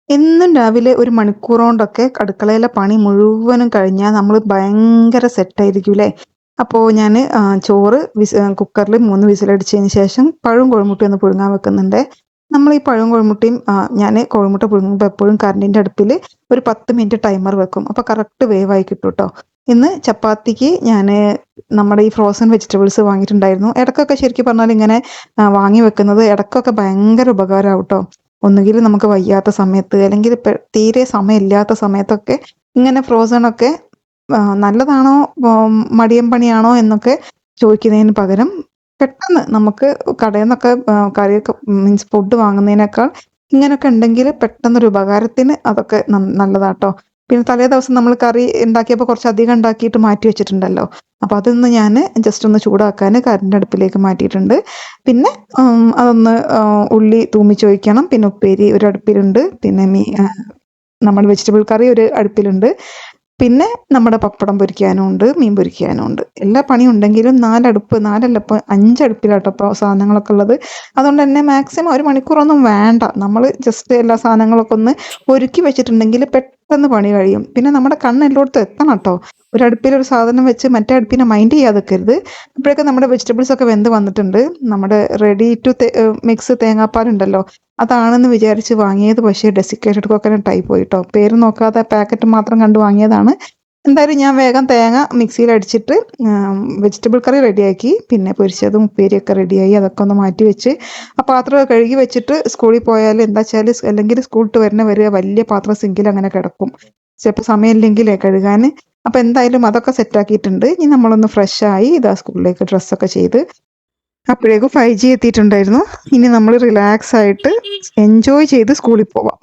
എന്നും രാവിലെ ഒരു മണിക്കൂർ കൊണ്ടൊക്കെ അടുക്കളയിലെ പണി മുഴുവനും കഴിഞ്ഞാൽ നമ്മൾ ഭയങ്കര സെറ്റായിരിക്കൂല്ലേ. അപ്പോൾ ഞാൻ ചോറ് കുക്കറിൽ 3 വിസിലടിച്ചതിന് ശേഷം പഴവും കോഴിമുട്ടയും ഒന്ന് പുഴുങ്ങാൻ വെക്കുന്നുണ്ട്. നമ്മൾ ഈ പഴവും കോഴിമുട്ടയും ഞാൻ കോഴിമുട്ട പുഴുങ്ങുമ്പോൾ എപ്പോഴും കറണ്ടിൻ്റെ അടുപ്പിൽ ഒരു 10 മിനിറ്റ് ടൈമർ വെക്കും. അപ്പോൾ കറക്റ്റ് വേവായി കിട്ടും കേട്ടോ. ഇന്ന് ചപ്പാത്തിക്ക് ഞാൻ നമ്മുടെ ഈ ഫ്രോസൺ വെജിറ്റബിൾസ് വാങ്ങിയിട്ടുണ്ടായിരുന്നു. ഇടയ്ക്കൊക്കെ ശരിക്കും പറഞ്ഞാൽ ഇങ്ങനെ വാങ്ങി വെക്കുന്നത് ഇടയ്ക്കൊക്കെ ഭയങ്കര ഉപകാരമാവും കേട്ടോ. ഒന്നുകിൽ നമുക്ക് വയ്യാത്ത സമയത്ത് അല്ലെങ്കിൽ തീരെ സമയമില്ലാത്ത സമയത്തൊക്കെ ഇങ്ങനെ ഫ്രോസണൊക്കെ നല്ലതാണോ മടിയൻ പണിയാണോ എന്നൊക്കെ ചോദിക്കുന്നതിന് പകരം പെട്ടെന്ന് നമുക്ക് കടയിൽ നിന്നൊക്കെ കറിയൊക്കെ മീൻസ് ഫുഡ് വാങ്ങുന്നതിനേക്കാൾ ഇങ്ങനെയൊക്കെ ഉണ്ടെങ്കിൽ പെട്ടെന്നൊരു ഉപകാരത്തിന് അതൊക്കെ നല്ലതാട്ടോ. പിന്നെ തലേ ദിവസം നമ്മൾ കറി ഉണ്ടാക്കിയപ്പോൾ കുറച്ച് അധികം ഉണ്ടാക്കിയിട്ട് മാറ്റി വെച്ചിട്ടുണ്ടല്ലോ. അപ്പോൾ അതൊന്ന് ഞാൻ ജസ്റ്റ് ഒന്ന് ചൂടാക്കാൻ കറണ്ട് അടുപ്പിലേക്ക് മാറ്റിയിട്ടുണ്ട്. പിന്നെ അതൊന്ന് ഉള്ളി തൂമിച്ചൊഴിക്കണം. പിന്നെ ഉപ്പേരി ഒരു അടുപ്പിലുണ്ട്. പിന്നെ നമ്മുടെ വെജിറ്റബിൾ കറി ഒരു അടുപ്പിലുണ്ട്. പിന്നെ നമ്മുടെ പപ്പടം പൊരിക്കാനും ഉണ്ട്, മീൻ പൊരിക്കാനും ഉണ്ട്. എല്ലാ പണിയും ഉണ്ടെങ്കിലും 4 അടുപ്പ്, 4 ഇപ്പോൾ 5 അടുപ്പിലാട്ടോ ഇപ്പോൾ സാധനങ്ങളൊക്കെ ഉള്ളത്. അതുകൊണ്ട് തന്നെ മാക്സിമം ഒരു മണിക്കൂറൊന്നും വേണ്ട. നമ്മൾ ജസ്റ്റ് എല്ലാ സാധനങ്ങളൊക്കെ ഒന്ന് ഒരുക്കി വെച്ചിട്ടുണ്ടെങ്കിൽ പെട്ടെന്ന് പണി കഴിയും. പിന്നെ നമ്മുടെ കണ്ണ് എല്ലായിടത്തും എത്തണം കേട്ടോ. ഒരു അടുപ്പിൽ ഒരു സാധനം വെച്ച് മറ്റേ അടുപ്പിനെ മൈൻഡ് ചെയ്യാതെ നിൽക്കരുത്. അപ്പോഴൊക്കെ നമ്മുടെ വെജിറ്റബിൾസ് ഒക്കെ വെന്ത് വന്നിട്ടുണ്ട്. നമ്മുടെ റെഡി ടു മിക്സ് തേങ്ങാപ്പാലുണ്ടല്ലോ, അതാണെന്ന് വിചാരിച്ച് വാങ്ങിയത്. പക്ഷേ ഡെസിക്കേറ്റഡ് കോക്കനട്ട് ആയി പോയിട്ടോ. പേര് നോക്കാതെ പാക്കറ്റ് മാത്രം കണ്ടു വാങ്ങിയതാണ്. എന്തായാലും ഞാൻ വേഗം തേങ്ങ മിക്സിയിൽ അടിച്ചിട്ട് വെജിറ്റബിൾ കറി റെഡിയാക്കി. പിന്നെ പൊരിച്ചതും ഉപ്പേരിയൊക്കെ റെഡിയായി. അതൊക്കെ ഒന്ന് മാറ്റി വെച്ച് ആ പാത്രമൊക്കെ കഴുകി വെച്ചിട്ട് സ്കൂളിൽ പോയാൽ എന്താ വെച്ചാൽ അല്ലെങ്കിൽ സ്കൂളിട്ട് വരെ വലിയ പാത്രം സിങ്കിൽ അങ്ങനെ കിടക്കും. ചിലപ്പോൾ സമയമില്ലെങ്കിലേ കഴുകാൻ. അപ്പോൾ എന്തായാലും അതൊക്കെ സെറ്റാക്കിയിട്ടുണ്ട്. ഇനി നമ്മളൊന്ന് ഫ്രഷായി ഇതാ സ്കൂളിലേക്ക് ഡ്രസ്സൊക്കെ ചെയ്ത് അപ്പോഴേക്കും 5G എത്തിയിട്ടുണ്ടായിരുന്നു. ഇനി നമ്മൾ റിലാക്സ് ആയിട്ട് എൻജോയ് ചെയ്ത് സ്കൂളിൽ പോവാം.